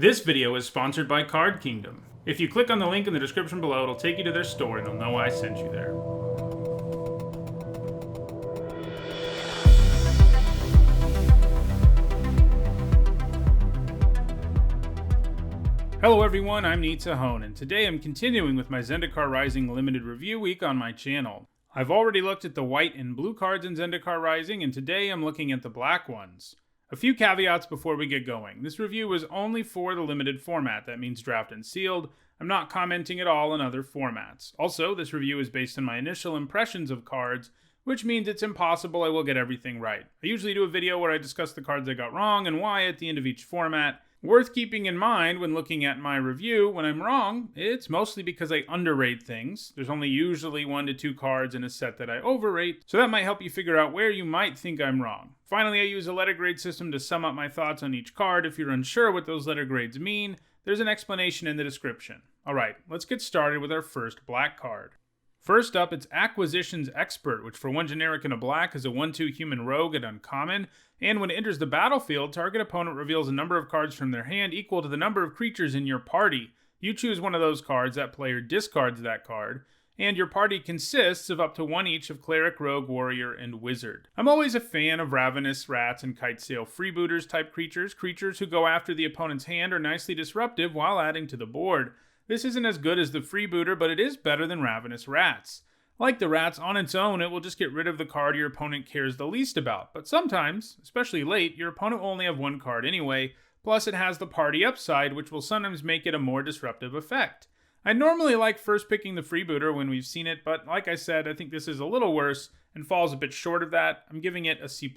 This video is sponsored by Card Kingdom. If you click on the link in the description below, it'll take you to their store and they'll know I sent you there. Hello everyone, I'm Hone, and today I'm continuing with my Zendikar Rising Limited Review Week on my channel. I've already looked at the white and blue cards in Zendikar Rising, and today I'm looking at the black ones. A few caveats before we get going. This review is only for the limited format, that means draft and sealed. I'm not commenting at all on other formats. Also, this review is based on my initial impressions of cards, which means it's impossible I will get everything right. I usually do a video where I discuss the cards I got wrong and why at the end of each format. Worth keeping in mind when looking at my review, when I'm wrong, it's mostly because I underrate things. There's only usually 1 to 2 cards in a set that I overrate, so that might help you figure out where you might think I'm wrong. Finally, I use a letter grade system to sum up my thoughts on each card. If you're unsure what those letter grades mean, there's an explanation in the description. Alright, let's get started with our first black card. First up, it's Acquisitions Expert, which for 1 generic and a black is a 1/2 human rogue at uncommon, and when it enters the battlefield, target opponent reveals a number of cards from their hand equal to the number of creatures in your party. You choose one of those cards, that player discards that card, and your party consists of up to 1 each of Cleric, Rogue, Warrior, and Wizard. I'm always a fan of Ravenous Rats and Kitesail Freebooters type creatures who go after the opponent's hand are nicely disruptive while adding to the board. This isn't as good as the Freebooter, but it is better than Ravenous Rats. Like the Rats, on its own, it will just get rid of the card your opponent cares the least about. But sometimes, especially late, your opponent will only have 1 card anyway, plus it has the party upside, which will sometimes make it a more disruptive effect. I normally like first picking the Freebooter when we've seen it, but like I said, I think this is a little worse and falls a bit short of that. I'm giving it a C+.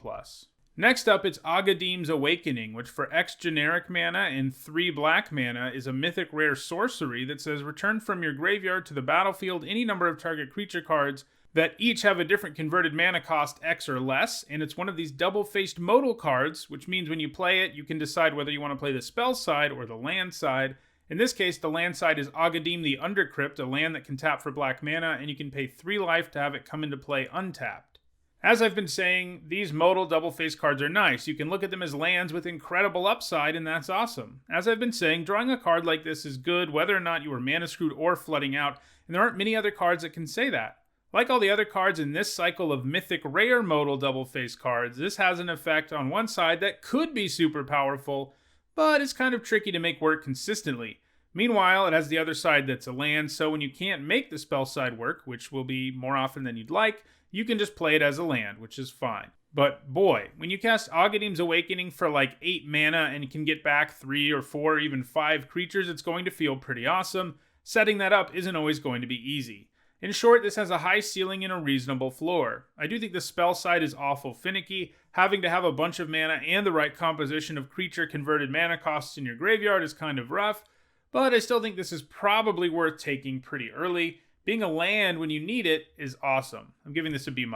Next up, it's Agadim's Awakening, which for X generic mana and 3 black mana is a mythic rare sorcery that says return from your graveyard to the battlefield any number of target creature cards that each have a different converted mana cost X or less, and it's one of these double-faced modal cards, which means when you play it, you can decide whether you want to play the spell side or the land side. In this case, the land side is Agadim the Undercrypt, a land that can tap for black mana, and you can pay 3 life to have it come into play untapped. As I've been saying, these modal double-faced cards are nice. You can look at them as lands with incredible upside, and that's awesome. As I've been saying, drawing a card like this is good whether or not you are mana screwed or flooding out, and there aren't many other cards that can say that. Like all the other cards in this cycle of mythic rare modal double-faced cards, this has an effect on one side that could be super powerful, but it's kind of tricky to make work consistently. Meanwhile, it has the other side that's a land, so when you can't make the spell side work, which will be more often than you'd like, you can just play it as a land, which is fine. But boy, when you cast Agadim's Awakening for like 8 mana and you can get back 3 or 4 or even 5 creatures, it's going to feel pretty awesome. Setting that up isn't always going to be easy. In short, this has a high ceiling and a reasonable floor. I do think the spell side is awful finicky. Having to have a bunch of mana and the right composition of creature converted mana costs in your graveyard is kind of rough, but I still think this is probably worth taking pretty early. Being a land when you need it is awesome. I'm giving this a B-.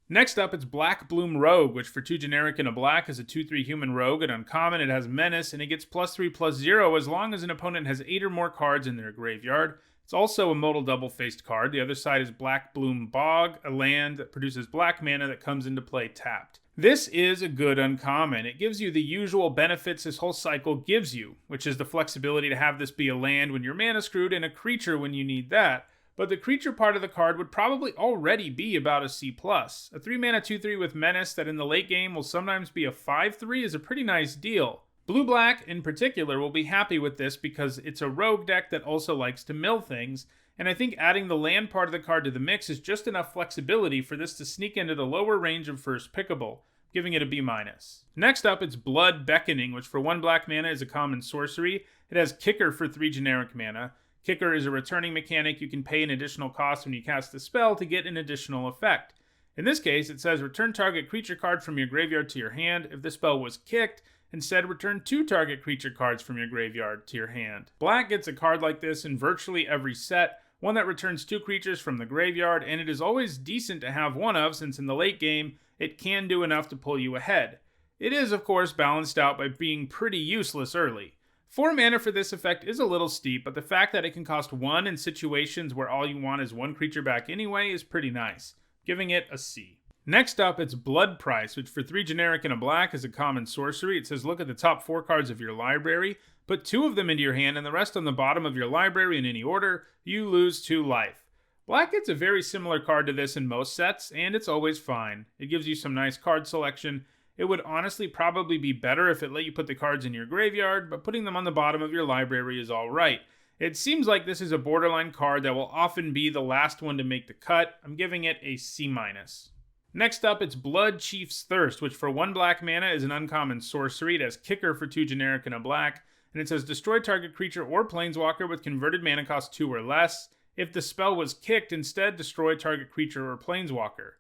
Next up, it's Black Bloom Rogue, which for 2 generic and a black is a 2/3 human rogue. At uncommon, it has menace, and it gets +3/+0 as long as an opponent has 8 or more cards in their graveyard. It's also a modal double-faced card. The other side is Black Bloom Bog, a land that produces black mana that comes into play tapped. This is a good uncommon. It gives you the usual benefits this whole cycle gives you, which is the flexibility to have this be a land when you're mana screwed and a creature when you need that. But the creature part of the card would probably already be about a C+. A 3 mana 2/3 with menace that in the late game will sometimes be a 5/3 is a pretty nice deal. Blue-black in particular will be happy with this because it's a rogue deck that also likes to mill things, and I think adding the land part of the card to the mix is just enough flexibility for this to sneak into the lower range of first pickable, giving it a B-. Next up, it's Blood Beckoning, which for 1 black mana is a common sorcery. It has Kicker for 3 generic mana. Kicker is a returning mechanic. You can pay an additional cost when you cast the spell to get an additional effect. In this case, it says return target creature card from your graveyard to your hand. If the spell was kicked, instead return 2 target creature cards from your graveyard to your hand. Black gets a card like this in virtually every set, one that returns 2 creatures from the graveyard, and it is always decent to have one of, since in the late game, it can do enough to pull you ahead. It is, of course, balanced out by being pretty useless early. 4 mana for this effect is a little steep, but the fact that it can cost 1 in situations where all you want is 1 creature back anyway is pretty nice, giving it a C. Next up, it's Blood Price, which for 3 generic and a black is a common sorcery. It says look at the top 4 cards of your library, put 2 of them into your hand and the rest on the bottom of your library in any order. You lose 2 life. Black gets a very similar card to this in most sets, and it's always fine. It gives you some nice card selection. It would honestly probably be better if it let you put the cards in your graveyard, but putting them on the bottom of your library is alright. It seems like this is a borderline card that will often be the last one to make the cut. I'm giving it a C-. Next up, it's Bloodchief's Thirst, which for 1 black mana is an uncommon sorcery. It has Kicker for 2 generic and a black, and it says destroy target creature or planeswalker with converted mana cost 2 or less. If the spell was kicked, instead destroy target creature or planeswalker.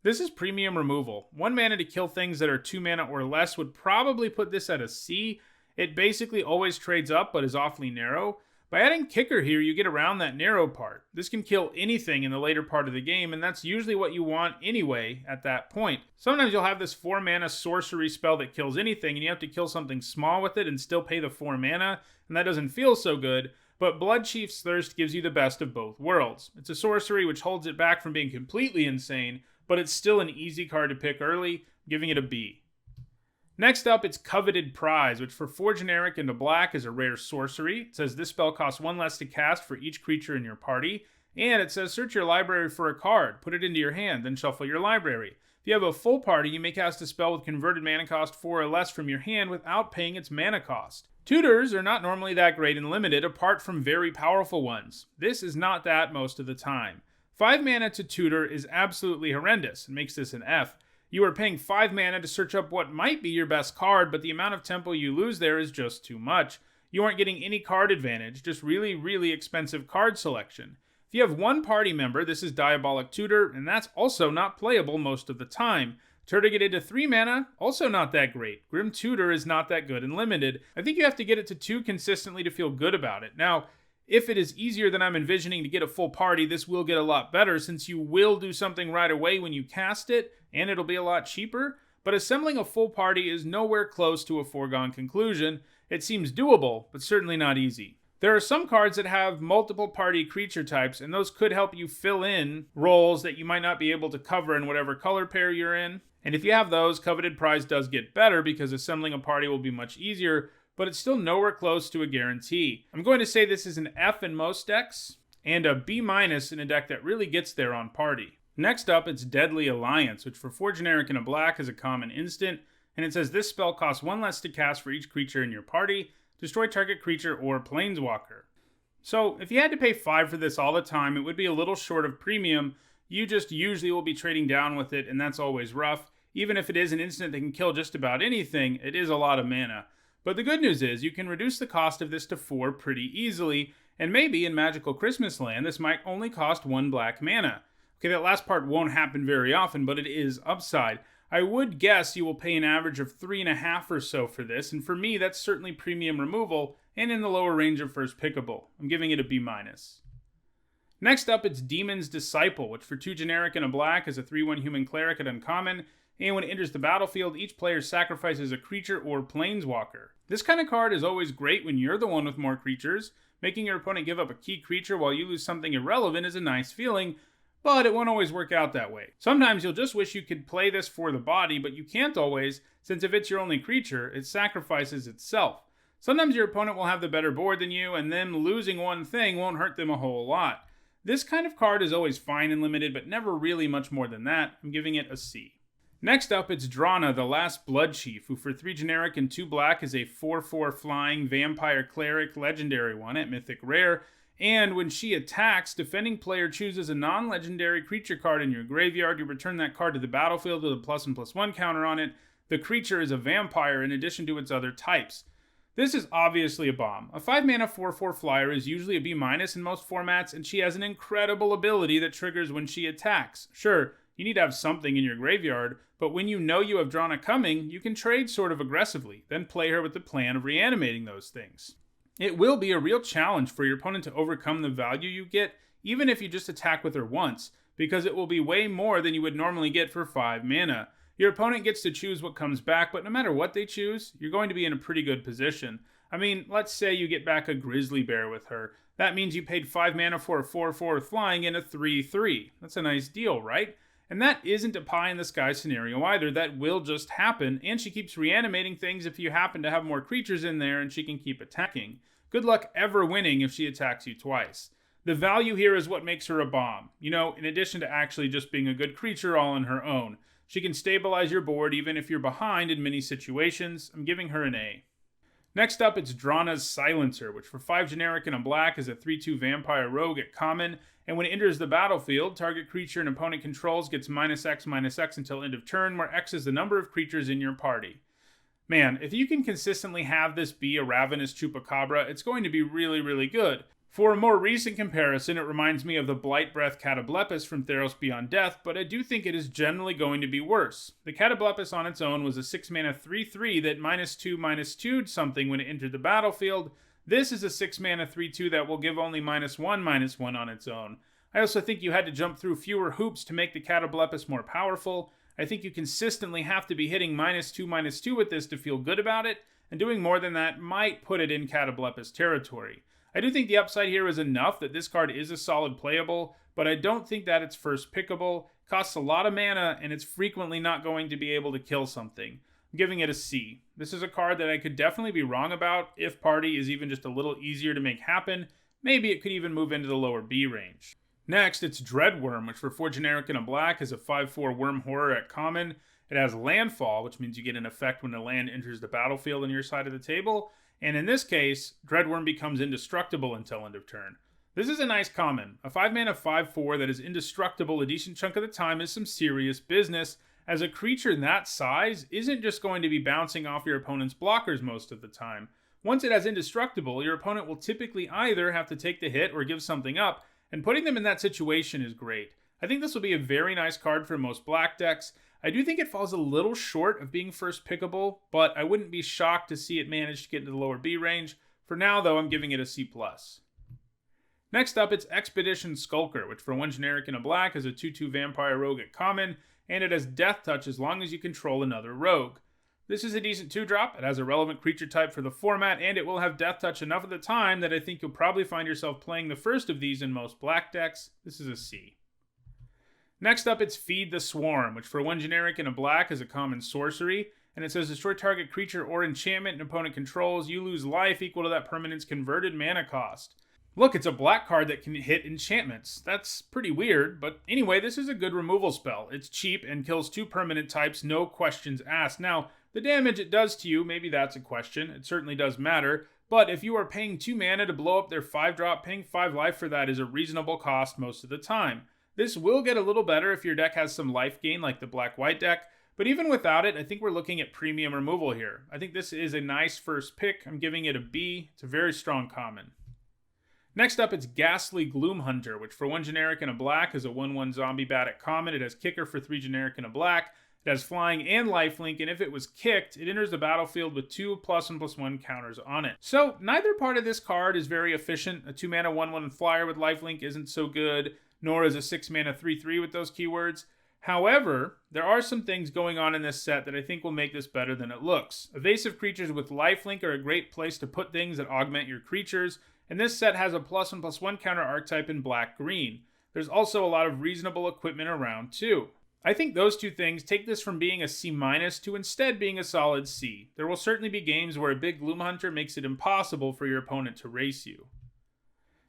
This is premium removal. 1 mana to kill things that are 2 mana or less would probably put this at a C. It basically always trades up but is awfully narrow. By adding Kicker here, you get around that narrow part. This can kill anything in the later part of the game, and that's usually what you want anyway at that point. Sometimes you'll have this 4 mana sorcery spell that kills anything, and you have to kill something small with it and still pay the 4 mana, and that doesn't feel so good, but Bloodchief's Thirst gives you the best of both worlds. It's a sorcery which holds it back from being completely insane, but it's still an easy card to pick early, giving it a B. Next up, it's Coveted Prize, which for 4 generic and a black is a rare sorcery. It says this spell costs 1 less to cast for each creature in your party. And it says search your library for a card, put it into your hand, then shuffle your library. If you have a full party, you may cast a spell with converted mana cost 4 or less from your hand without paying its mana cost. Tutors are not normally that great in Limited, apart from very powerful ones. This is not that most of the time. 5 mana to tutor is absolutely horrendous and makes this an F. You are paying 5 mana to search up what might be your best card, but the amount of tempo you lose there is just too much. You aren't getting any card advantage, just really, really expensive card selection. If you have 1 party member, this is Diabolic Tutor, and that's also not playable most of the time. Turtlegated to 3 mana, also not that great. Grim Tutor is not that good in Limited. I think you have to get it to 2 consistently to feel good about it. Now, if it is easier than I'm envisioning to get a full party, this will get a lot better since you will do something right away when you cast it, and it'll be a lot cheaper. But assembling a full party is nowhere close to a foregone conclusion. It seems doable, but certainly not easy. There are some cards that have multiple party creature types, and those could help you fill in roles that you might not be able to cover in whatever color pair you're in. And if you have those, Coveted Prize does get better because assembling a party will be much easier, but it's still nowhere close to a guarantee. I'm going to say this is an F in most decks, and a B- in a deck that really gets there on party. Next up, it's Deadly Alliance, which for 4 generic and a black is a common instant, and it says this spell costs 1 less to cast for each creature in your party, destroy target creature or planeswalker. So, if you had to pay 5 for this all the time, it would be a little short of premium. You just usually will be trading down with it, and that's always rough. Even if it is an instant that can kill just about anything, it is a lot of mana. But the good news is, you can reduce the cost of this to 4 pretty easily, and maybe in Magical Christmas Land, this might only cost 1 black mana. Okay, that last part won't happen very often, but it is upside. I would guess you will pay an average of 3.5 or so for this, and for me, that's certainly premium removal, and in the lower range of first pickable. I'm giving it a B-. Next up, it's Demon's Disciple, which for 2 generic and a black is a 3/1 human cleric at uncommon, and when it enters the battlefield, each player sacrifices a creature or planeswalker. This kind of card is always great when you're the one with more creatures. Making your opponent give up a key creature while you lose something irrelevant is a nice feeling, but it won't always work out that way. Sometimes you'll just wish you could play this for the body, but you can't always, since if it's your only creature, it sacrifices itself. Sometimes your opponent will have the better board than you, and them losing one thing won't hurt them a whole lot. This kind of card is always fine and limited, but never really much more than that. I'm giving it a C. Next up, it's Drana, the Last Bloodchief, who for 3 generic and 2 black is a 4/4 flying vampire cleric legendary one at Mythic Rare, and when she attacks, defending player chooses a non-legendary creature card in your graveyard. You return that card to the battlefield with a +1/+1 counter on it. The creature is a vampire in addition to its other types. This is obviously a bomb. A 5 mana 4/4 flyer is usually a B- in most formats, and she has an incredible ability that triggers when she attacks. Sure, you need to have something in your graveyard, but when you know you have Drana coming, you can trade sort of aggressively, then play her with the plan of reanimating those things. It will be a real challenge for your opponent to overcome the value you get, even if you just attack with her once, because it will be way more than you would normally get for 5 mana. Your opponent gets to choose what comes back, but no matter what they choose, you're going to be in a pretty good position. I mean, let's say you get back a Grizzly Bear with her. That means you paid 5 mana for a 4/4 flying and a 3/3. That's a nice deal, right? And that isn't a pie-in-the-sky scenario either. That will just happen, and she keeps reanimating things if you happen to have more creatures in there, and she can keep attacking. Good luck ever winning if she attacks you twice. The value here is what makes her a bomb. You know, in addition to actually just being a good creature all on her own. She can stabilize your board even if you're behind in many situations. I'm giving her an A. Next up, it's Drana's Silencer, which for 5 generic and a black is a 3/2 vampire rogue at common, and when it enters the battlefield, target creature an opponent controls gets -X/-X until end of turn, where X is the number of creatures in your party. Man, if you can consistently have this be a Ravenous Chupacabra, it's going to be really, really good. For a more recent comparison, it reminds me of the Blight Breath Catoblepis from Theros Beyond Death, but I do think it is generally going to be worse. The Catoblepis on its own was a 6-mana 3/3 that -2/-2'd something when it entered the battlefield. This is a 6-mana 3/2 that will give only -1/-1 on its own. I also think you had to jump through fewer hoops to make the Catoblepis more powerful. I think you consistently have to be hitting -2/-2 with this to feel good about it, and doing more than that might put it in Catoblepis territory. I do think the upside here is enough that this card is a solid playable, but I don't think that it's first pickable, costs a lot of mana, and it's frequently not going to be able to kill something. I'm giving it a C. This is a card that I could definitely be wrong about if party is even just a little easier to make happen. Maybe it could even move into the lower B range. Next, it's Dreadworm, which for 4 generic and a black is a 5/4 worm horror at common. It has landfall, which means you get an effect when a land enters the battlefield on your side of the table. And in this case, Dreadworm becomes indestructible until end of turn. This is a nice common. A 5-mana 5/4 that is indestructible a decent chunk of the time is some serious business, as a creature that size isn't just going to be bouncing off your opponent's blockers most of the time. Once it has indestructible, your opponent will typically either have to take the hit or give something up, and putting them in that situation is great. I think this will be a very nice card for most black decks. I do think it falls a little short of being first pickable, but I wouldn't be shocked to see it manage to get into the lower B range. For now, though, I'm giving it a C+. Next up, it's Expedition Skulker, which for 1 generic and a black is a 2/2 vampire rogue at common, and it has Death Touch as long as you control another rogue. This is a decent 2-drop, it has a relevant creature type for the format, and it will have Death Touch enough of the time that I think you'll probably find yourself playing the first of these in most black decks. This is a C. Next up, it's Feed the Swarm, which for 1 generic and a black is a common sorcery, and it says destroy target creature or enchantment an opponent controls. You lose life equal to that permanent's converted mana cost. Look, it's a black card that can hit enchantments. That's pretty weird, but anyway, this is a good removal spell. It's cheap and kills 2 permanent types, no questions asked. Now, the damage it does to you, maybe that's a question. It certainly does matter, but if you are paying 2 mana to blow up their 5-drop, paying 5 life for that is a reasonable cost most of the time. This will get a little better if your deck has some life gain like the black-white deck, but even without it, I think we're looking at premium removal here. I think this is a nice first pick. I'm giving it a B. It's a very strong common. Next up, it's Ghastly Gloomhunter, which for 1 generic and a black is a 1/1 zombie bat at common. It has kicker for 3 generic and a black. It has flying and lifelink, and if it was kicked, it enters the battlefield with 2 +1/+1 counters on it. So neither part of this card is very efficient. A 2-mana 1/1 flyer with lifelink isn't so good, nor is a 6-mana 3/3 with those keywords. However, there are some things going on in this set that I think will make this better than it looks. Evasive creatures with lifelink are a great place to put things that augment your creatures, and this set has a +1/+1 counter archetype in black-green. There's also a lot of reasonable equipment around too. I think those two things take this from being a C- to instead being a solid C. There will certainly be games where a big Gloomhunter makes it impossible for your opponent to race you.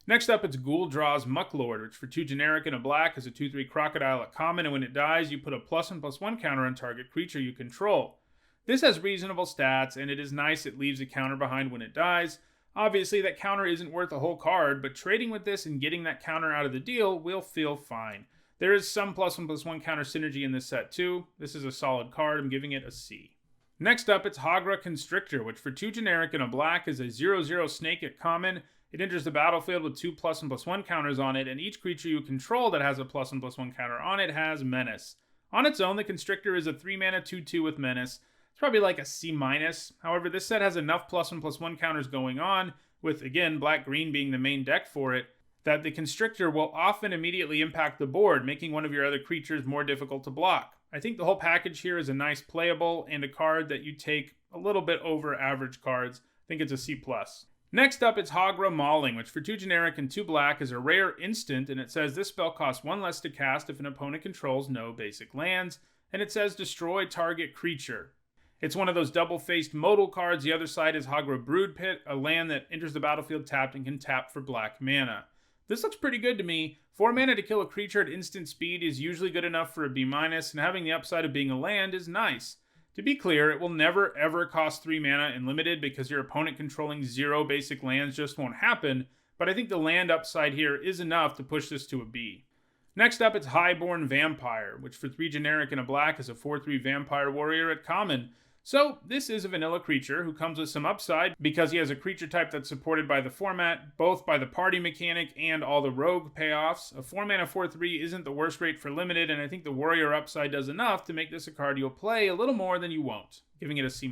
Next up, it's Ghoul-Draw's Mucklord, which for 2 generic and a black is a 2/3 crocodile at common, and when it dies, you put a +1/+1 counter on target creature you control. This has reasonable stats, and it is nice it leaves a counter behind when it dies. Obviously, that counter isn't worth a whole card, but trading with this and getting that counter out of the deal will feel fine. There is some +1/+1 counter synergy in this set too. This is a solid card. I'm giving it a C. Next up, it's Hagra Constrictor, which for 2 generic and a black is a 0/0 snake at common. It enters the battlefield with 2 +1/+1 counters on it, and each creature you control that has a +1/+1 counter on it has Menace. On its own, the Constrictor is a 3-mana 2/2 with Menace. It's probably like a C-. However, this set has enough +1/+1 counters going on, with, again, black-green being the main deck for it, that the Constrictor will often immediately impact the board, making one of your other creatures more difficult to block. I think the whole package here is a nice playable and a card that you take a little bit over average cards. I think it's a C+. Next up, it's Hagra Mauling, which for 2 generic and 2 black is a rare instant, and it says this spell costs 1 less to cast if an opponent controls no basic lands, and it says destroy target creature. It's one of those double-faced modal cards. The other side is Hagra Brood Pit, a land that enters the battlefield tapped and can tap for black mana. This looks pretty good to me. 4 mana to kill a creature at instant speed is usually good enough for a B-, and having the upside of being a land is nice. To be clear, it will never ever cost 3 mana in limited because your opponent controlling 0 basic lands just won't happen, but I think the land upside here is enough to push this to a B. Next up, it's Highborn Vampire, which for 3 generic and a black is a 4/3 vampire warrior at common. So this is a vanilla creature who comes with some upside because he has a creature type that's supported by the format, both by the party mechanic and all the rogue payoffs. A 4 mana 4/3 isn't the worst rate for limited, and I think the warrior upside does enough to make this a card you'll play a little more than you won't, giving it a C-.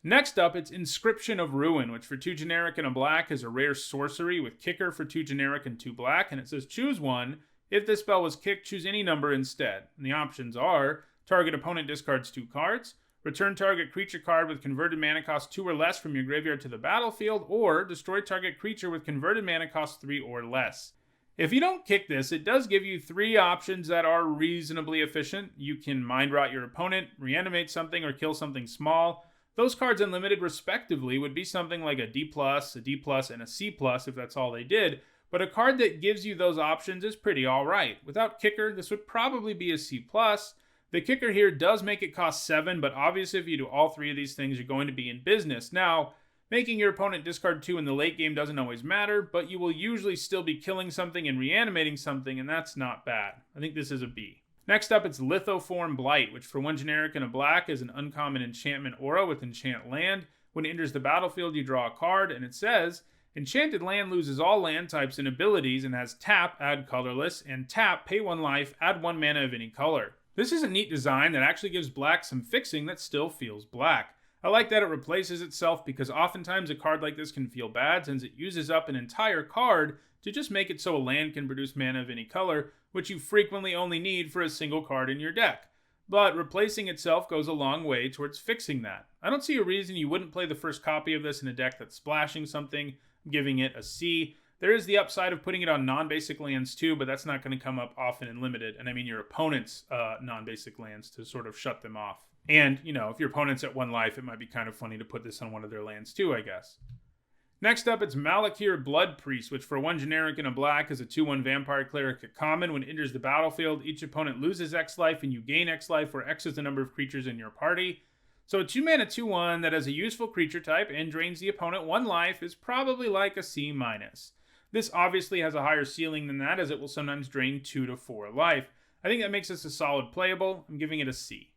Next up, it's Inscription of Ruin, which for 2 generic and a black is a rare sorcery with kicker for 2 generic and 2 black, and it says choose one. If this spell was kicked, choose any number instead. And the options are target opponent discards 2 cards, return target creature card with converted mana cost 2 or less from your graveyard to the battlefield, or destroy target creature with converted mana cost 3 or less. If you don't kick this, it does give you 3 options that are reasonably efficient. You can mind rot your opponent, reanimate something, or kill something small. Those cards unlimited respectively would be something like a D+, a D+, and a C+ if that's all they did, but a card that gives you those options is pretty alright. Without kicker, this would probably be a C+. The kicker here does make it cost 7, but obviously if you do all 3 of these things, you're going to be in business. Now, making your opponent discard 2 in the late game doesn't always matter, but you will usually still be killing something and reanimating something, and that's not bad. I think this is a B. Next up, it's Lithoform Blight, which for 1 generic and a black is an uncommon enchantment aura with enchant land. When it enters the battlefield, you draw a card, and it says, enchanted land loses all land types and abilities and has tap, add colorless, and tap, pay 1 life, add 1 mana of any color. This is a neat design that actually gives black some fixing that still feels black. I like that it replaces itself because oftentimes a card like this can feel bad since it uses up an entire card to just make it so a land can produce mana of any color, which you frequently only need for a single card in your deck. But replacing itself goes a long way towards fixing that. I don't see a reason you wouldn't play the first copy of this in a deck that's splashing something. I'm giving it a C. There is the upside of putting it on non-basic lands too, but that's not going to come up often in limited. And I mean your opponent's non-basic lands to sort of shut them off. And, you know, if your opponent's at 1 life, it might be kind of funny to put this on one of their lands too, I guess. Next up, it's Malakir Blood Priest, which for 1 generic and a black is a 2/1 vampire cleric at common. When it enters the battlefield, each opponent loses X life and you gain X life, where X is the number of creatures in your party. So a 2 mana 2/1 that has a useful creature type and drains the opponent 1 life is probably like a C-. This obviously has a higher ceiling than that, as it will sometimes drain 2 to 4 life. I think that makes this a solid playable. I'm giving it a C.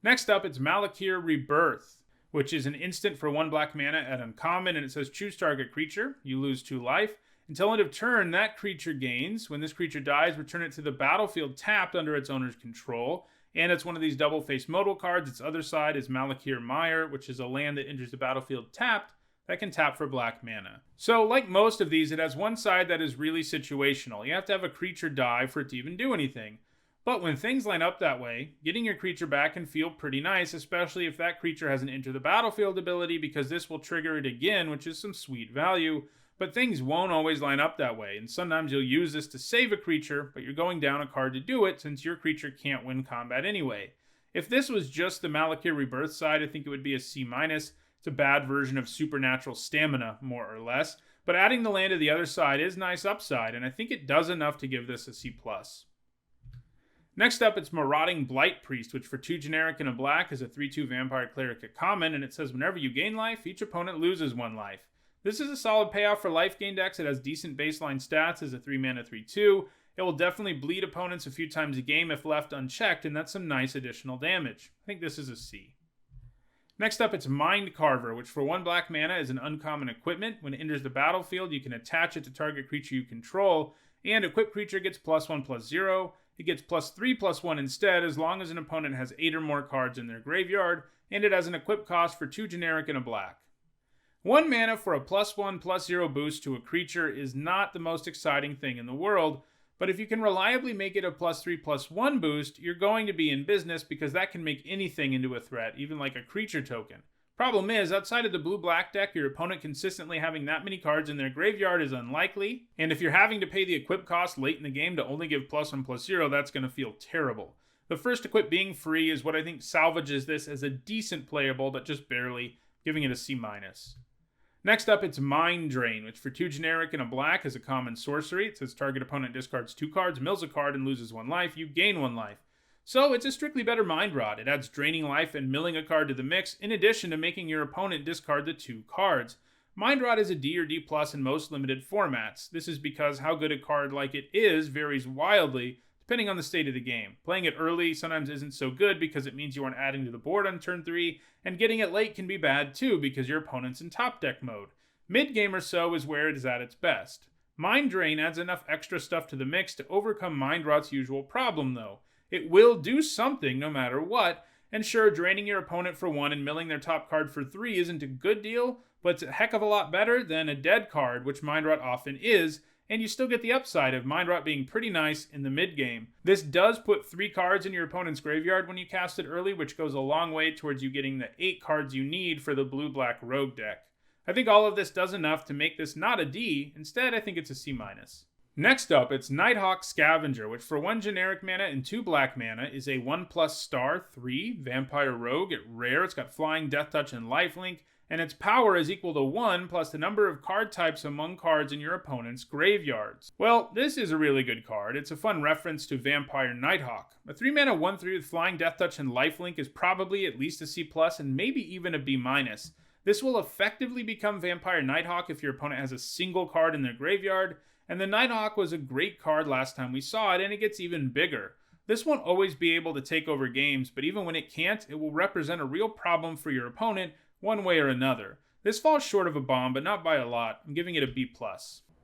Next up, it's Malakir Rebirth, which is an instant for 1 black mana at uncommon, and it says choose target creature. You lose 2 life. Until end of turn, that creature gains. When this creature dies, return it to the battlefield tapped under its owner's control. And it's one of these double-faced modal cards. Its other side is Malakir Mire, which is a land that enters the battlefield tapped that can tap for black mana. So, like most of these, it has one side that is really situational. You have to have a creature die for it to even do anything. But when things line up that way, getting your creature back can feel pretty nice, especially if that creature has an enter the battlefield ability, because this will trigger it again, which is some sweet value. But things won't always line up that way, and sometimes you'll use this to save a creature, but you're going down a card to do it since your creature can't win combat anyway. If this was just the Malakir Rebirth side, I think it would be a C-. It's a bad version of Supernatural Stamina, more or less. But adding the land to the other side is nice upside, and I think it does enough to give this a C+. Next up, it's Marauding Blight Priest, which for 2 generic and a black is a 3/2 vampire cleric at common, and it says whenever you gain life, each opponent loses 1 life. This is a solid payoff for life gain decks. It has decent baseline stats as a 3 mana 3/2. It will definitely bleed opponents a few times a game if left unchecked, and that's some nice additional damage. I think this is a C. Next up, it's Mind Carver, which for 1 black mana is an uncommon equipment. When it enters the battlefield, you can attach it to target creature you control, and equipped creature gets +1/+0. It gets +3/+1 instead, as long as an opponent has 8 or more cards in their graveyard, and it has an equip cost for 2 generic and a black. 1 mana for a +1/+0 boost to a creature is not the most exciting thing in the world, but if you can reliably make it a +3/+1 boost, you're going to be in business because that can make anything into a threat, even like a creature token. Problem is, outside of the blue-black deck, your opponent consistently having that many cards in their graveyard is unlikely, and if you're having to pay the equip cost late in the game to only give +1/+0, that's going to feel terrible. The first equip being free is what I think salvages this as a decent playable, but just barely, giving it a C-. Next up, it's Mind Drain, which for 2 generic and a black is a common sorcery. It says target opponent discards 2 cards, mills a card, and loses 1 life. You gain 1 life. So it's a strictly better Mind Rod. It adds draining life and milling a card to the mix, in addition to making your opponent discard the 2 cards. Mind Rod is a D or D+ in most limited formats. This is because how good a card like it is varies wildly, depending on the state of the game. Playing it early sometimes isn't so good because it means you aren't adding to the board on turn 3, and getting it late can be bad too because your opponent's in top deck mode. Mid-game or so is where it is at its best. Mind Drain adds enough extra stuff to the mix to overcome Mind Rod's usual problem though. It will do something no matter what, and sure, draining your opponent for 1 and milling their top card for 3 isn't a good deal, but it's a heck of a lot better than a dead card, which Mind Rot often is, and you still get the upside of Mind Rot being pretty nice in the mid-game. This does put 3 cards in your opponent's graveyard when you cast it early, which goes a long way towards you getting the 8 cards you need for the blue-black rogue deck. I think all of this does enough to make this not a D, instead I think it's a C-. Next up, it's Nighthawk Scavenger, which for 1 generic mana and 2 black mana is a 1+ *3 vampire rogue at rare. It's got flying, death touch, and lifelink, and its power is equal to 1 plus the number of card types among cards in your opponent's graveyards. Well, this is a really good card. It's a fun reference to Vampire Nighthawk. A 3 mana 1/3 with flying, death touch, and lifelink is probably at least a C+ and maybe even a B-. This will effectively become Vampire Nighthawk if your opponent has a single card in their graveyard, and the Nighthawk was a great card last time we saw it, and it gets even bigger. This won't always be able to take over games, but even when it can't, it will represent a real problem for your opponent one way or another. This falls short of a bomb, but not by a lot. I'm giving it a B+.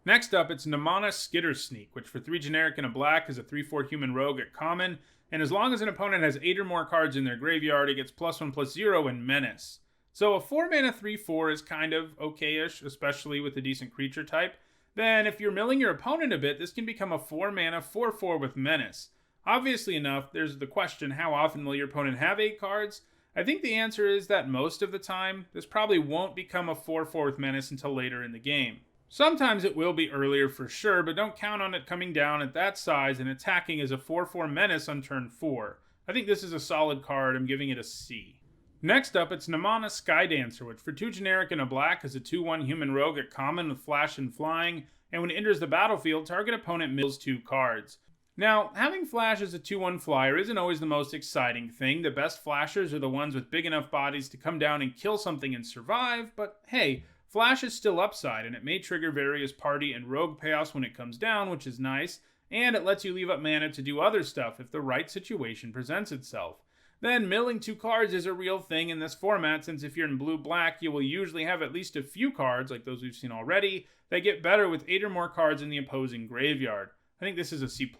Next up, it's Namana Skittering Sneak, which for 3 generic and a black is a 3/4 human rogue at common, and as long as an opponent has 8 or more cards in their graveyard, it gets +1/+0 and Menace. So a 4 mana 3/4 is kind of okay-ish, especially with a decent creature type. Then if you're milling your opponent a bit, this can become a 4 mana 4/4 with Menace. Obviously enough, there's the question, how often will your opponent have 8 cards? I think the answer is that most of the time, this probably won't become a 4/4 with Menace until later in the game. Sometimes it will be earlier for sure, but don't count on it coming down at that size and attacking as a 4/4 Menace on turn 4. I think this is a solid card. I'm giving it a C. Next up, it's Namana Skydancer, which for 2 generic and a black is a 2/1 human rogue at common with flash and flying, and when it enters the battlefield, target opponent mills 2 cards. Now, having flash as a 2/1 flyer isn't always the most exciting thing. The best flashers are the ones with big enough bodies to come down and kill something and survive, but hey, flash is still upside, and it may trigger various party and rogue payoffs when it comes down, which is nice, and it lets you leave up mana to do other stuff if the right situation presents itself. Then milling 2 cards is a real thing in this format, since if you're in blue-black, you will usually have at least a few cards, like those we've seen already, that get better with 8 or more cards in the opposing graveyard. I think this is a C+.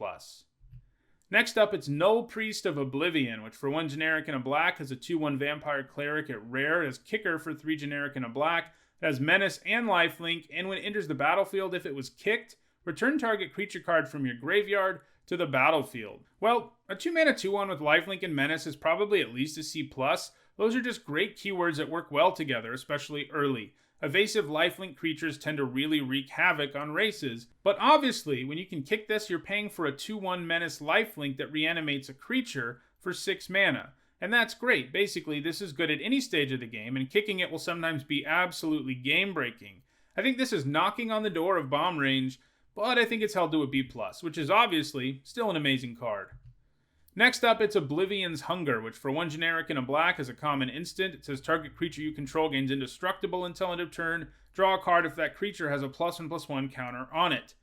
Next up, it's Null Priest of Oblivion, which for 1 generic and a black is a 2/1 vampire cleric at rare. It has kicker for 3 generic and a black. It has menace and lifelink, and when it enters the battlefield, if it was kicked, return target creature card from your graveyard to the battlefield. Well, a 2 mana 2/1 with lifelink and menace is probably at least a C+. Those are just great keywords that work well together, especially early. Evasive lifelink creatures tend to really wreak havoc on races, but obviously, when you can kick this, you're paying for a 2/1 menace lifelink that reanimates a creature for 6 mana. And that's great. Basically, this is good at any stage of the game, and kicking it will sometimes be absolutely game-breaking. I think this is knocking on the door of bomb range, but I think it's held to a B+, which is obviously still an amazing card. Next up, it's Oblivion's Hunger, which for 1 generic and a black is a common instant. It says target creature you control gains indestructible until end of turn. Draw a card if that creature has a +1/+1 counter on it.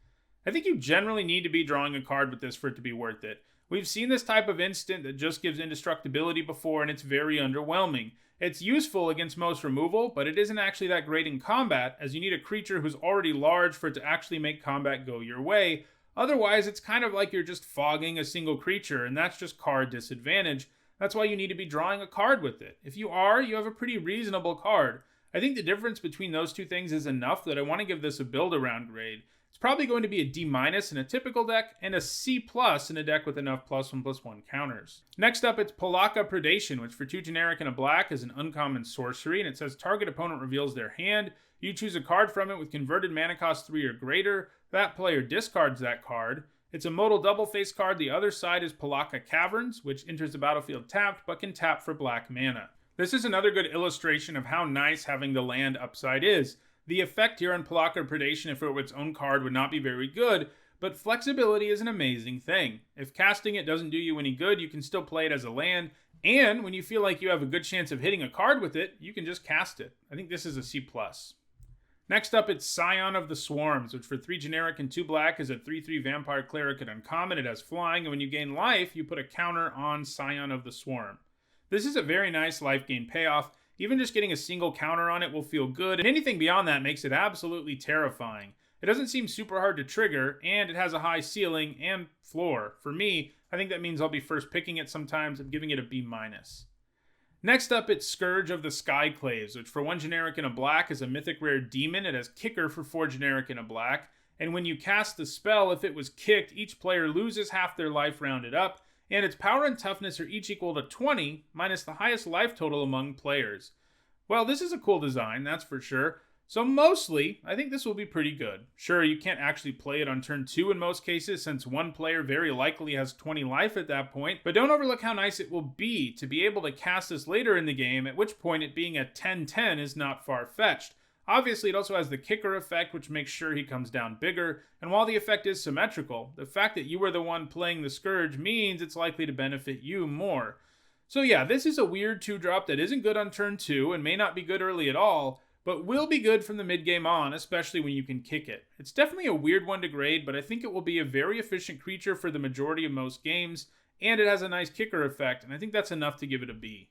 I think you generally need to be drawing a card with this for it to be worth it. We've seen this type of instant that just gives indestructibility before, and it's very underwhelming. It's useful against most removal, but it isn't actually that great in combat, as you need a creature who's already large for it to actually make combat go your way. Otherwise, it's kind of like you're just fogging a single creature, and that's just card disadvantage. That's why you need to be drawing a card with it. If you are, you have a pretty reasonable card. I think the difference between those two things is enough that I want to give this a build-around grade. It's probably going to be a D- in a typical deck, and a C+ in a deck with enough +1/+1 counters. Next up, it's Pelakka Predation, which for 2 generic and a black is an uncommon sorcery, and it says target opponent reveals their hand. You choose a card from it with converted mana cost 3 or greater. That player discards that card. It's a modal double-face card. The other side is Pelakka Caverns, which enters the battlefield tapped, but can tap for black mana. This is another good illustration of how nice having the land upside is. The effect here on Pelakka Predation, if it were its own card, would not be very good, but flexibility is an amazing thing. If casting it doesn't do you any good, you can still play it as a land, and when you feel like you have a good chance of hitting a card with it, you can just cast it. I think this is a C+. Next up, it's Scion of the Swarms, which for 3 generic and 2 black is a 3/3 vampire cleric at uncommon. It has flying, and when you gain life, you put a counter on Scion of the Swarm. This is a very nice life gain payoff. Even just getting a single counter on it will feel good, and anything beyond that makes it absolutely terrifying. It doesn't seem super hard to trigger, and it has a high ceiling and floor. For me, I think that means I'll be first picking it sometimes. I'm giving it a B-. Next up, it's Scourge of the Skyclaves, which for 1 generic and a black is a mythic rare demon. It has kicker for 4 generic and a black, and when you cast the spell, if it was kicked, each player loses half their life rounded up, and its power and toughness are each equal to 20, minus the highest life total among players. Well, this is a cool design, that's for sure. So mostly, I think this will be pretty good. Sure, you can't actually play it on turn 2 in most cases, since one player very likely has 20 life at that point, but don't overlook how nice it will be to be able to cast this later in the game, at which point it being a 10/10 is not far-fetched. Obviously, it also has the kicker effect, which makes sure he comes down bigger, and while the effect is symmetrical, the fact that you were the one playing the Scourge means it's likely to benefit you more. So yeah, this is a weird 2-drop that isn't good on turn 2, and may not be good early at all, but will be good from the mid-game on, especially when you can kick it. It's definitely a weird one to grade, but I think it will be a very efficient creature for the majority of most games, and it has a nice kicker effect, and I think that's enough to give it a B.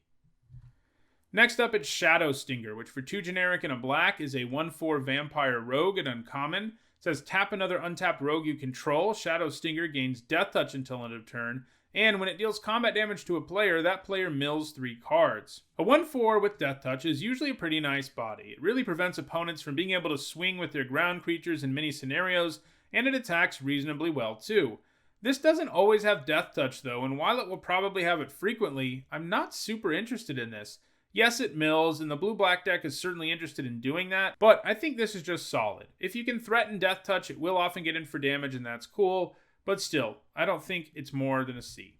Next up, it's Shadow Stinger, which for 2 generic and a black is a 1/4 vampire rogue at uncommon. It says tap another untapped rogue you control. Shadow Stinger gains death touch until end of turn, and when it deals combat damage to a player, that player mills 3 cards. A 1/4 with death touch is usually a pretty nice body. It really prevents opponents from being able to swing with their ground creatures in many scenarios, and it attacks reasonably well too. This doesn't always have death touch though, and while it will probably have it frequently, I'm not super interested in this. Yes, it mills, and the blue-black deck is certainly interested in doing that, but I think this is just solid. If you can threaten death touch, it will often get in for damage, and that's cool. But still, I don't think it's more than a C.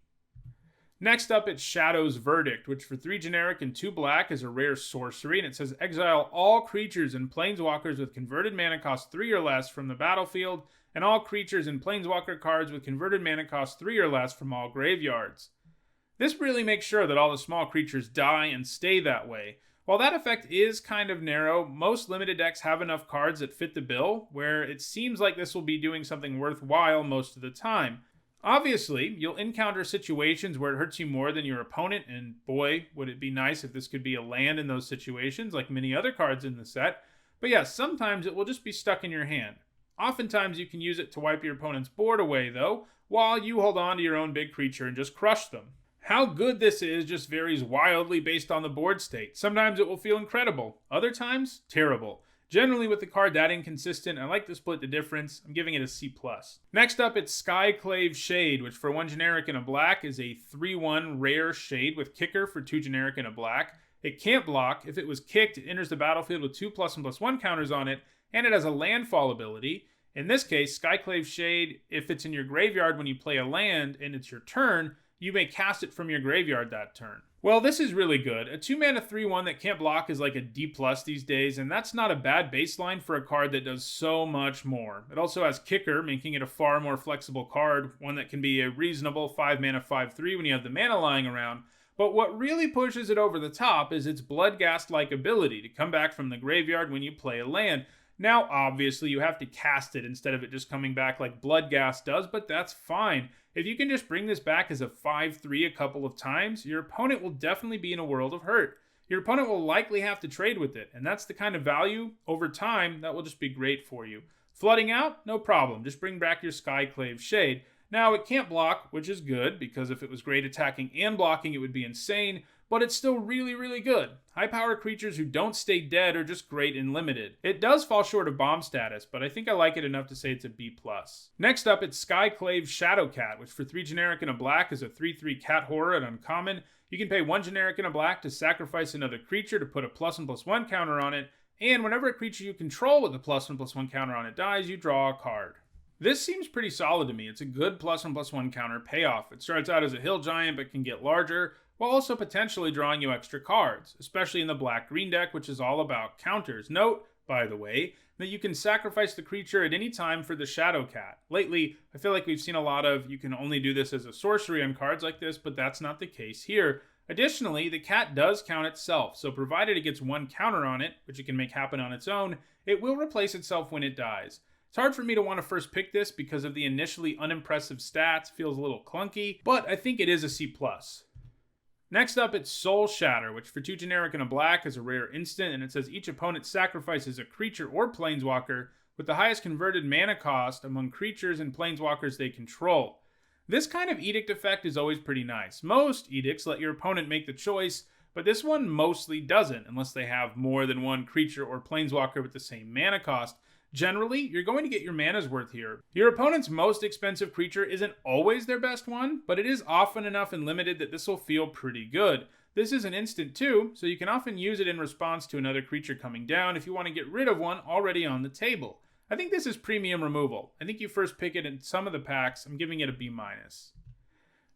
Next up, it's Shadow's Verdict, which for 3 generic and 2 black is a rare sorcery, and it says exile all creatures and planeswalkers with converted mana cost 3 or less from the battlefield, and all creatures and planeswalker cards with converted mana cost 3 or less from all graveyards. This really makes sure that all the small creatures die and stay that way. While that effect is kind of narrow, most limited decks have enough cards that fit the bill, where it seems like this will be doing something worthwhile most of the time. Obviously, you'll encounter situations where it hurts you more than your opponent, and boy, would it be nice if this could be a land in those situations, like many other cards in the set. But yeah, sometimes it will just be stuck in your hand. Oftentimes you can use it to wipe your opponent's board away, though, while you hold on to your own big creature and just crush them. How good this is just varies wildly based on the board state. Sometimes it will feel incredible, other times, terrible. Generally with the card that inconsistent, I like to split the difference. I'm giving it a C+. Next up, it's Skyclave Shade, which for 1 generic and a black is a 3/1 rare shade with kicker for 2 generic and a black. It can't block. If it was kicked, it enters the battlefield with 2 +1/+1 counters on it, and it has a landfall ability. In this case, Skyclave Shade, if it's in your graveyard when you play a land and it's your turn, you may cast it from your graveyard that turn. Well, this is really good. A 2-mana 3/1 that can't block is like a D+ these days, and that's not a bad baseline for a card that does so much more. It also has kicker, making it a far more flexible card, one that can be a reasonable 5-mana 5/3 when you have the mana lying around. But what really pushes it over the top is its Bloodghast-like ability to come back from the graveyard when you play a land. Now, obviously, you have to cast it instead of it just coming back like Bloodghast does, but that's fine. If you can just bring this back as a 5/3 a couple of times, your opponent will definitely be in a world of hurt. Your opponent will likely have to trade with it, and that's the kind of value over time that will just be great for you. Flooding out? No problem. Just bring back your Skyclave Shade. Now, it can't block, which is good, because if it was great attacking and blocking, it would be insane, but it's still really, really good. High power creatures who don't stay dead are just great in limited. It does fall short of bomb status, but I think I like it enough to say it's a B+. Next up, it's Skyclave's Shadowcat, which for 3 generic and a black is a 3/3 cat horror at uncommon. You can pay 1 generic and a black to sacrifice another creature to put a +1/+1 counter on it, and whenever a creature you control with a +1/+1 counter on it dies, you draw a card. This seems pretty solid to me. It's a good +1/+1 counter payoff. It starts out as a hill giant but can get larger, while also potentially drawing you extra cards, especially in the black-green deck, which is all about counters. Note, by the way, that you can sacrifice the creature at any time for the Shadowcat. Lately, I feel like we've seen a lot of you can only do this as a sorcery on cards like this, but that's not the case here. Additionally, the cat does count itself, so provided it gets 1 counter on it, which it can make happen on its own, it will replace itself when it dies. It's hard for me to want to first pick this because of the initially unimpressive stats, feels a little clunky, but I think it is a C+. Next up, it's Soul Shatter, which for 2 generic and a black is a rare instant, and it says each opponent sacrifices a creature or planeswalker with the highest converted mana cost among creatures and planeswalkers they control. This kind of edict effect is always pretty nice. Most edicts let your opponent make the choice, but this one mostly doesn't, unless they have more than 1 creature or planeswalker with the same mana cost. Generally, you're going to get your mana's worth here. Your opponent's most expensive creature isn't always their best one, but it is often enough and limited that this will feel pretty good. This is an instant too, so you can often use it in response to another creature coming down if you want to get rid of one already on the table. I think this is premium removal. I think you first pick it in some of the packs. I'm giving it a B-.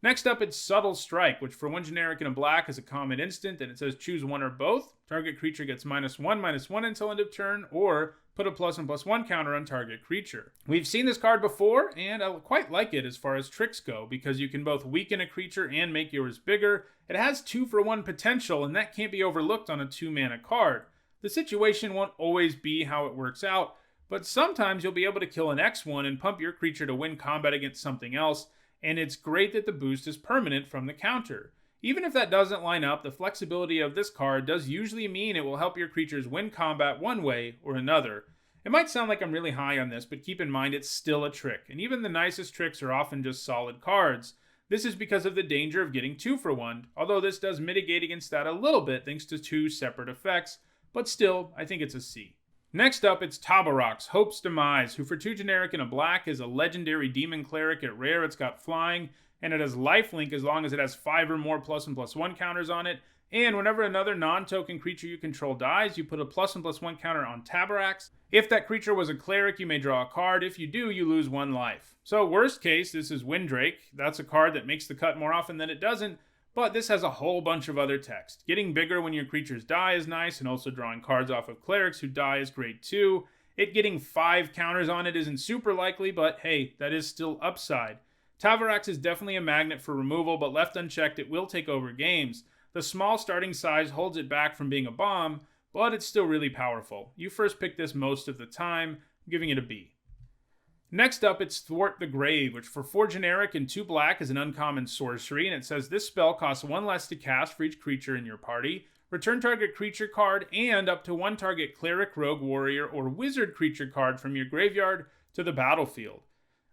Next up, it's Subtle Strike, which for 1 generic and a black is a common instant, and it says choose one or both. Target creature gets -1/-1 until end of turn, or put a +1/+1 counter on target creature. We've seen this card before, and I quite like it as far as tricks go, because you can both weaken a creature and make yours bigger. It has 2-for-1 potential, and that can't be overlooked on a 2-mana card. The situation won't always be how it works out, but sometimes you'll be able to kill an X1 and pump your creature to win combat against something else, and it's great that the boost is permanent from the counter. Even if that doesn't line up, the flexibility of this card does usually mean it will help your creatures win combat one way or another. It might sound like I'm really high on this, but keep in mind it's still a trick, and even the nicest tricks are often just solid cards. This is because of the danger of getting 2-for-1, although this does mitigate against that a little bit thanks to 2 separate effects, but still, I think it's a C. Next up, it's Tabarok's Hope's Demise, who for 2 generic and a black is a legendary demon cleric. At rare, it's got flying, and it has lifelink as long as it has 5 or more +1/+1 counters on it. And whenever another non-token creature you control dies, you put a +1/+1 counter on Tabarok's. If that creature was a cleric, you may draw a card. If you do, you lose 1 life. So worst case, this is Windrake. That's a card that makes the cut more often than it doesn't, but this has a whole bunch of other text. Getting bigger when your creatures die is nice, and also drawing cards off of clerics who die is great too. It getting 5 counters on it isn't super likely, but hey, that is still upside. Tabarok's is definitely a magnet for removal, but left unchecked, it will take over games. The small starting size holds it back from being a bomb, but it's still really powerful. You first pick this most of the time, I'm giving it a B. Next up, it's Thwart the Grave, which for 4 generic and 2 black is an uncommon sorcery, and it says this spell costs 1 less to cast for each creature in your party. Return target creature card and up to 1 target cleric, rogue, warrior, or wizard creature card from your graveyard to the battlefield.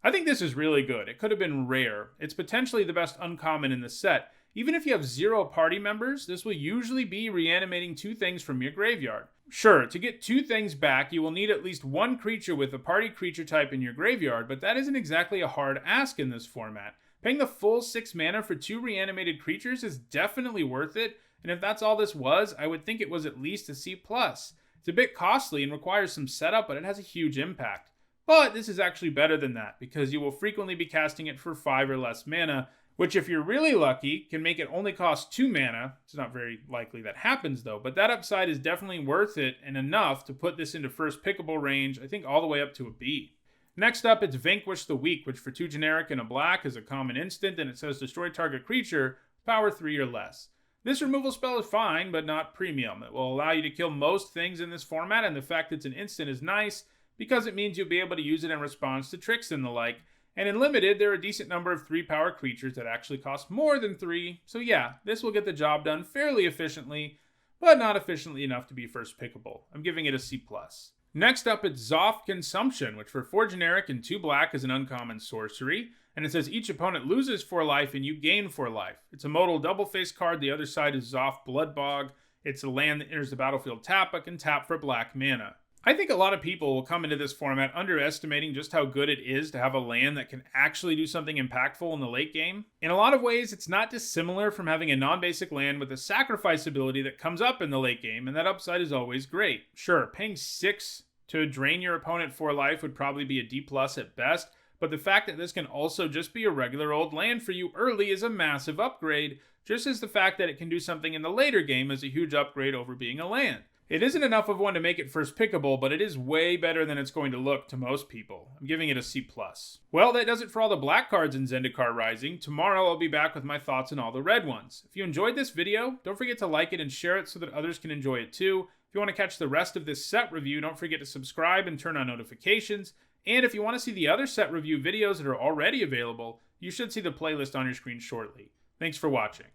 I think this is really good. It could have been rare. It's potentially the best uncommon in the set. Even if you have 0 party members, this will usually be reanimating 2 things from your graveyard. Sure, to get 2 things back, you will need at least 1 creature with a party creature type in your graveyard, but that isn't exactly a hard ask in this format. Paying the full 6 mana for 2 reanimated creatures is definitely worth it, and if that's all this was, I would think it was at least a C+. It's a bit costly and requires some setup, but it has a huge impact. But this is actually better than that, because you will frequently be casting it for 5 or less mana, which if you're really lucky, can make it only cost 2 mana. It's not very likely that happens though, but that upside is definitely worth it and enough to put this into first pickable range, I think all the way up to a B. Next up, it's Vanquish the Weak, which for 2 generic and a black is a common instant, and it says destroy target creature, power 3 or less. This removal spell is fine, but not premium. It will allow you to kill most things in this format, and the fact that it's an instant is nice, because it means you'll be able to use it in response to tricks and the like. And in limited, there are a decent number of 3-power creatures that actually cost more than 3, so yeah, this will get the job done fairly efficiently, but not efficiently enough to be first pickable. I'm giving it a C+. Next up, it's Zoth Consumption, which for 4 generic and 2 black is an uncommon sorcery. And it says each opponent loses 4 life and you gain 4 life. It's a modal double-face card. The other side is Zoth Bloodbog. It's a land that enters the battlefield tap but can tap for black mana. I think a lot of people will come into this format underestimating just how good it is to have a land that can actually do something impactful in the late game. In a lot of ways, it's not dissimilar from having a non-basic land with a sacrifice ability that comes up in the late game, and that upside is always great. Sure, paying 6 to drain your opponent 4 life would probably be a D+ at best, but the fact that this can also just be a regular old land for you early is a massive upgrade, just as the fact that it can do something in the later game is a huge upgrade over being a land. It isn't enough of one to make it first pickable, but it is way better than it's going to look to most people. I'm giving it a C+. Well, that does it for all the black cards in Zendikar Rising. Tomorrow I'll be back with my thoughts on all the red ones. If you enjoyed this video, don't forget to like it and share it so that others can enjoy it too. If you want to catch the rest of this set review, don't forget to subscribe and turn on notifications. And if you want to see the other set review videos that are already available, you should see the playlist on your screen shortly. Thanks for watching.